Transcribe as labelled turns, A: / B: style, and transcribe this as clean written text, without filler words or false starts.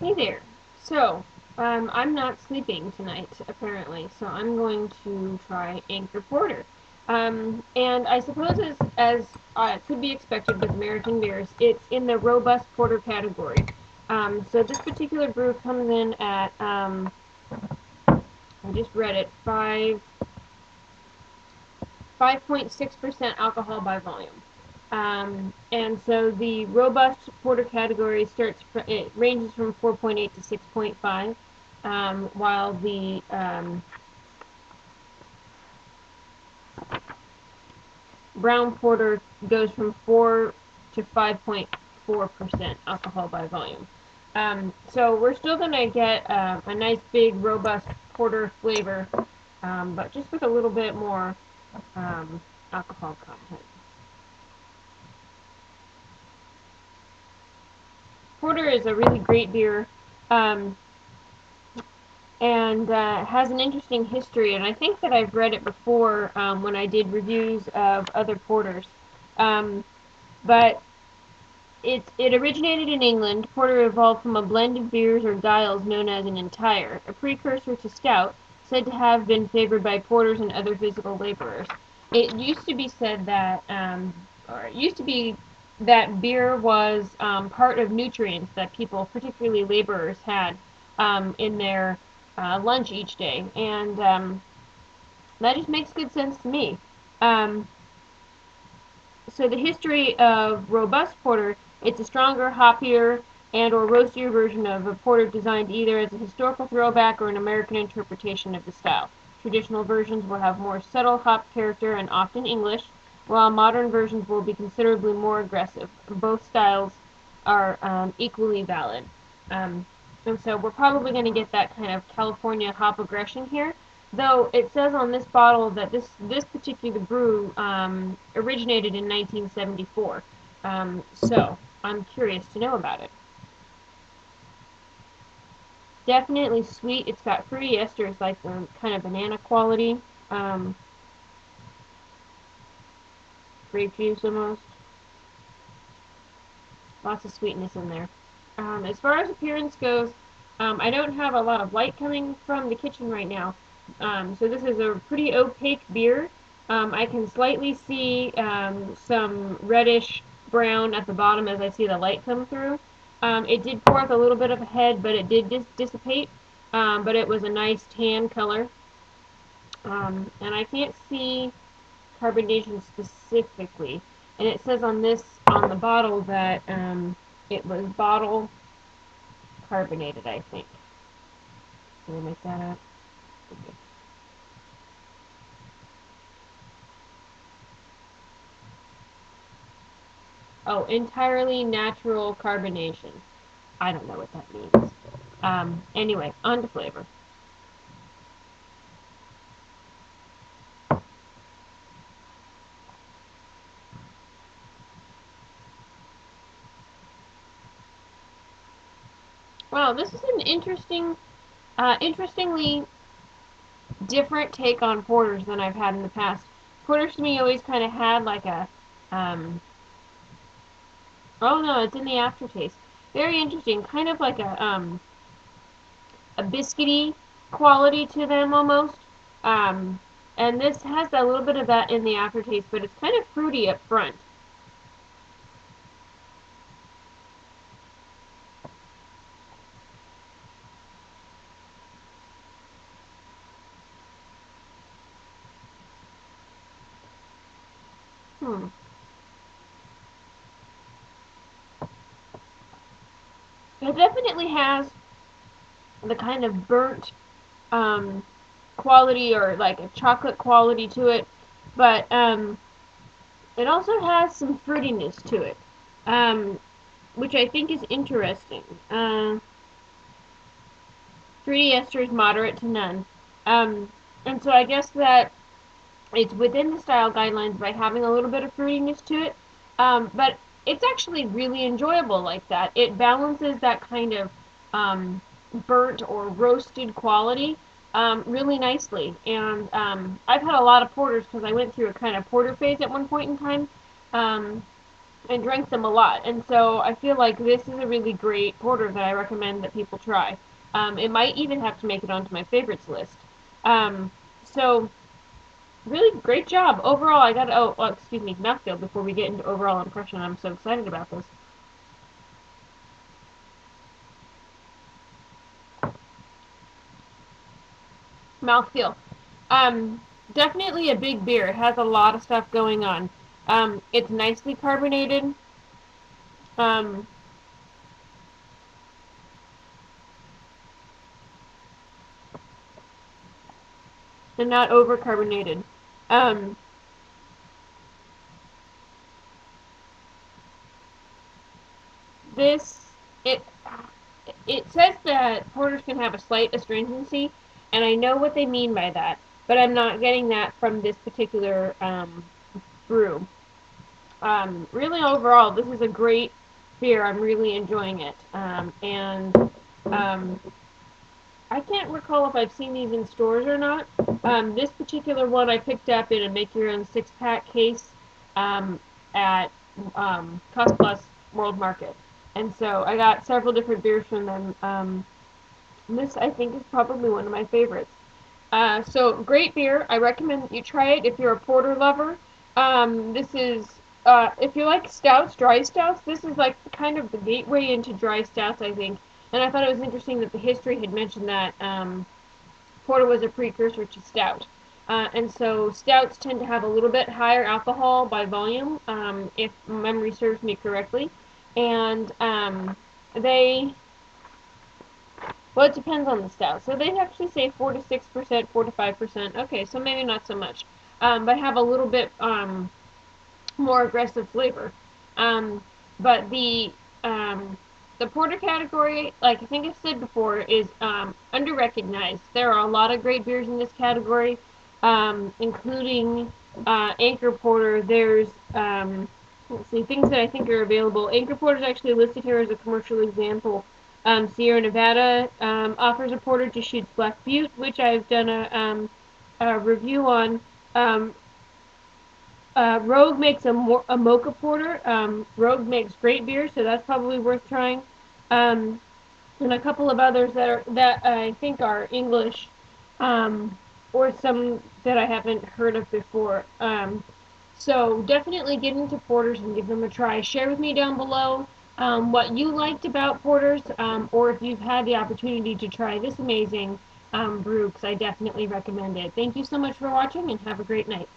A: Hey there. So, I'm not sleeping tonight, apparently, so I'm going to try Anchor Porter. And I suppose as could be expected with American beers, it's in the robust porter category. So this particular brew comes in at, I just read it, 5.6% alcohol by volume. And so the robust porter category it ranges from 4.8 to 6.5, while the brown porter goes from 4 to 5.4% alcohol by volume. So we're still going to get a nice big robust porter flavor, but just with a little bit more alcohol content. Porter is a really great beer, and has an interesting history, and I think that I've read it before when I did reviews of other porters. But it originated in England. Porter evolved from a blend of beers or styles known as an entire, a precursor to stout, said to have been favored by porters and other physical laborers. It used to be said that, or it used to be that beer was part of nutrients that people, particularly laborers, had in their lunch each day, and that just makes good sense to me. Um, so the history of robust porter, it's a stronger, hoppier, and or roastier version of a porter designed either as a historical throwback or an American interpretation of the style. Traditional versions will have more subtle hop character and often English, while modern versions will be considerably more aggressive. Both styles are equally valid. And so we're probably going to get that kind of California hop aggression here. Though it says on this bottle that this particular brew originated in 1974. So I'm curious to know about it. Definitely sweet. It's got fruity esters like the kind of banana quality. Um, Grape juice almost. Lots of sweetness in there. As far as appearance goes, I don't have a lot of light coming from the kitchen right now. So this is a pretty opaque beer. I can slightly see some reddish brown at the bottom as I see the light come through. It did pour up a little bit of a head, but it did dissipate. But it was a nice tan color. And I can't see carbonation specifically. And it says on the bottle that it was bottle carbonated, I think. Did I make that up? Okay. Oh, entirely natural carbonation. I don't know what that means. Anyway, on to flavor. Wow, this is an interestingly different take on porters than I've had in the past. Porters to me always kind of had like um, oh no, it's in the aftertaste. Very interesting, kind of like a biscuity quality to them almost. Um, and this has a little bit of that in the aftertaste, but it's kind of fruity up front. Hmm. It definitely has the kind of burnt um, quality or like a chocolate quality to it, but it also has some fruitiness to it, which I think is interesting. Fruity ester is moderate to none. And so I guess that it's within the style guidelines by having a little bit of fruitiness to it, but it's actually really enjoyable like that. It balances that kind of burnt or roasted quality really nicely. And I've had a lot of porters because I went through a kind of porter phase at one point in time. Um, and drank them a lot. And so I feel like this is a really great porter that I recommend that people try. It might even have to make it onto my favorites list. Um, so really great job overall. I got excuse me, mouthfeel before we get into overall impression. I'm so excited about this. Mouthfeel. Definitely a big beer. It has a lot of stuff going on. It's nicely carbonated. Um, and not over carbonated. Um, this it it says that porters can have a slight astringency, and I know what they mean by that, but I'm not getting that from this particular brew. Really overall, this is a great beer. I'm really enjoying it, and um, I can't recall if I've seen these in stores or not. This particular one I picked up in a make-your-own six-pack case at Cost Plus World Market. And so I got several different beers from them. This, I think, is probably one of my favorites. So great beer. I recommend that you try it if you're a porter lover. This is, if you like stouts, dry stouts, this is like kind of the gateway into dry stouts, I think. And I thought it was interesting that the history had mentioned that porter was a precursor to stout. And so stouts tend to have a little bit higher alcohol by volume, if memory serves me correctly. And they, well, it depends on the stout. So they actually say 4 to 6%, 4 to 5%. Okay, so maybe not so much. But have a little bit more aggressive flavor. Um, but the porter category, like I think I've said before, is under-recognized. There are a lot of great beers in this category, including Anchor Porter. There's, let's see, things that I think are available. Anchor Porter is actually listed here as a commercial example. Sierra Nevada offers a porter to Deschutes Black Butte, which I've done a review on. Rogue makes a mocha porter. Rogue makes great beer, so that's probably worth trying. And a couple of others that I think are English, or some that I haven't heard of before. So definitely get into porters and give them a try. Share with me down below what you liked about porters, or if you've had the opportunity to try this amazing brew, because I definitely recommend it. Thank you so much for watching, and have a great night.